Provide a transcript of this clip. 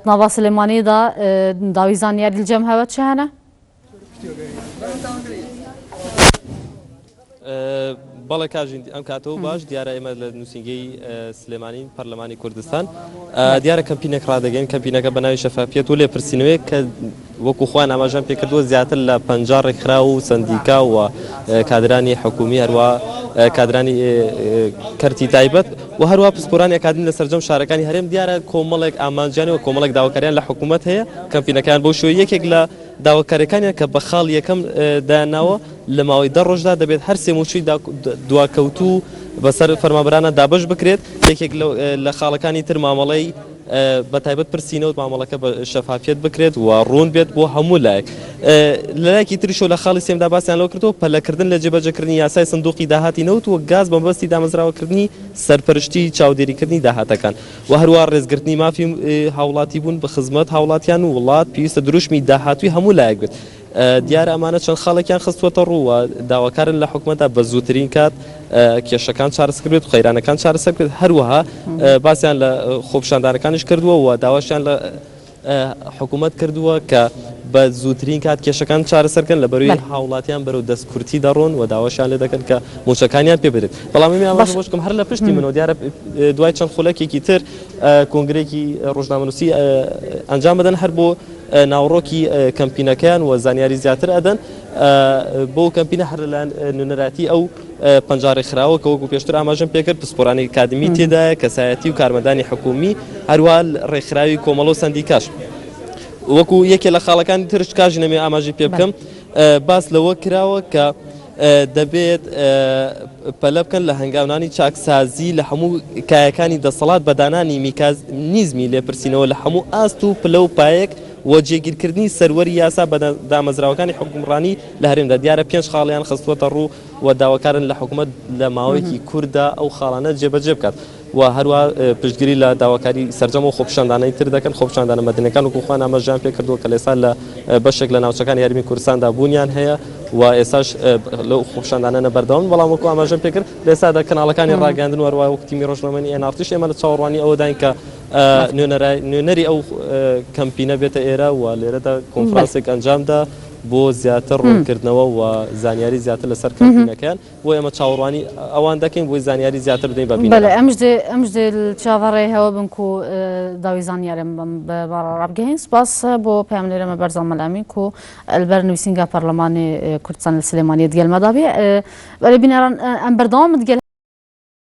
ناوا سليماني دا داوي زانياري الجمهة وتشهنا بەڵێ کاژین ئەم کاتەوە باش دیارە ئێمە لە نووسینگەی سلێمانی پەرلەمانی کوردستان دیارە کەمپینێک ڕادەگەین کەمپینەکە بە ناوی شەفافیەت و لێپرسینەوەی کە وەکو خوان ئاماژەم پێکردووە زیاتر لە 50 ڕێکخرا و سندیکا و کادرانی حکومی هەروە کادرانی کەرتی تایبەت و هەروە پسپۆرانی ئەکادمی لە سەرجەم شارەکانی هەرێم دیارە کۆمەڵێک ئامانجانی و کۆمەڵێک داواکاریان لە حکوومەت هەیە کەمپینەکان بۆ شوێ یەکێک لە داواکاریەکانیان کە بە خاڵ یەکەم دایاناوە لە ماوەی 10 ڕۆژدا دەبێت هەر سێموچووی دواکەوتوو بەسەر فەرمانبەرانە دابش بکرێت یەکێک لە خاڵەکانی تر مامەڵەی بەتایبەت پرسینەوت مامەڵەکە بە شەفافیەت بکرێت و ڕوون بێت بۆ هەموو لایەک لەلایەکی تریشۆ لە خاڵی سێمدا باسییان لەوە کردەوە پەلەکردن لە جێبەجەکردنی یاسای سندوقی داهاتی نەوت و گاز بەمبەستی دامەزراوەکردنی سەرپەرشتی چاودێریکردنی داهاتەکان و هەروە ڕێزگرتنی مافی هاوڵاتی بوون بە خزمەت هاوڵاتیان و وڵات پێویستە دروشمی داهاتوی هەموو لایەک بێت دیارە ئەمانە چەند خاڵێکیان خستوەتە ڕووە داواکارن لە حکوومەتە بە زووترین کات کێشەکان چارەسەر بێت و خەیرانەکان چارەسەر بێت هەروەها باسییان لە خۆپشاندانەکانیش کردووە و داواشیان لە حکوومەت کردووە کە بە زووترین کات کێشەکان چارەسەرکەن لە بەروی هاوڵاتیان بەرەو دەستکورتی دەڕۆن و داواشیان لێ دەکەن کە موچەکانیان پێ بدرێت بەڵامی بۆشکم هەر لە پشتی منەوە دیارە دوای چەند خولەکێکی تر کۆنگرێکی ڕۆژنامەنووسی ئەنجام بدەن هەر بۆ ناوڕۆکی کەمپینەکەیان و زانیاری زیاتر ئەدەن بۆ کەمپینە هەر لە نوێنەراتی ئەو 50 ڕێکخراوە کە وەکو پێشتر ئاماژەم پێکرد پسپۆرانی ئەکادمی تێدایە کەسایەتی و کارمەندانی حکومی هەروە ڕێکخراوی کۆمەڵە و سەندیکاش وەکو یەکێ لە خاڵەکانی ترش کاژی نەمێ ئاماژی پێ بکەم باس لەوە کراوە کە دەبێت پەلە بکەن لە هەنگاوانی چاکسازی لە هەموو کایەکانی دەسەڵات بەدانانی میکانیزمی لێپرسینەوە لە هەموو ئاست و پلە و پایەک و جێگیرکردنی سەروەری یاسا بە دامەزراوەکانی حکومڕانی لە هەرێمدا دیارە 5 خاڵیان خستووەتە ڕوو و داواکارن لە حکوومەت لە ماوەیەکی کووردا ئەو خاڵانە جێبەجێ بکات و هەروە پشتگیری لە داواکاری سەرجەم و خۆپشاندانەی تر دەکەن خۆپشاندانە مەدنیەکان و کوخوان ئاماژیان پێ کردووە کە لێستا لە بەشێک لە ناوچەکانی یاریمی کوردستاندا بوونیان هەیە و ئێساش لەو خۆپشاندانە بەردەوام بەڵام وەکو ئاماژەم پێ کرد لێستا کەناڵەکانی ڕاگەاندن وەروە وەکو تیمی ڕۆژنامەی ئێنافتیش ئێمە لە چاوەڕوانی ئەوە داین کە نوێنەری ئەو کەمپینە بێتە ئێرە و لێرەدا کۆنفرانسێک ئەنجامدا بۆ زیاتر ڕوونکردنەوە و زانیاری زیاتر لەسەر کەمپینەکان بۆ ئێمە چاوەڕوانی ئەوان دەکەین بۆی زانیاری زیاتر بدەین بەبینەوە بەڵێ ئەمژدێ چاوەڕێ هەوە بنک و داوی زانیارم بەڕابگەین سپاس بۆ پێم لێرەمە بەرزەڵ مەلامی و ئەلبەر نووسینگە پەرلەمانی کوردستان لە سلێمانی دگەلمەدا بێ بەڵێ بینەران ئەم بەردەوام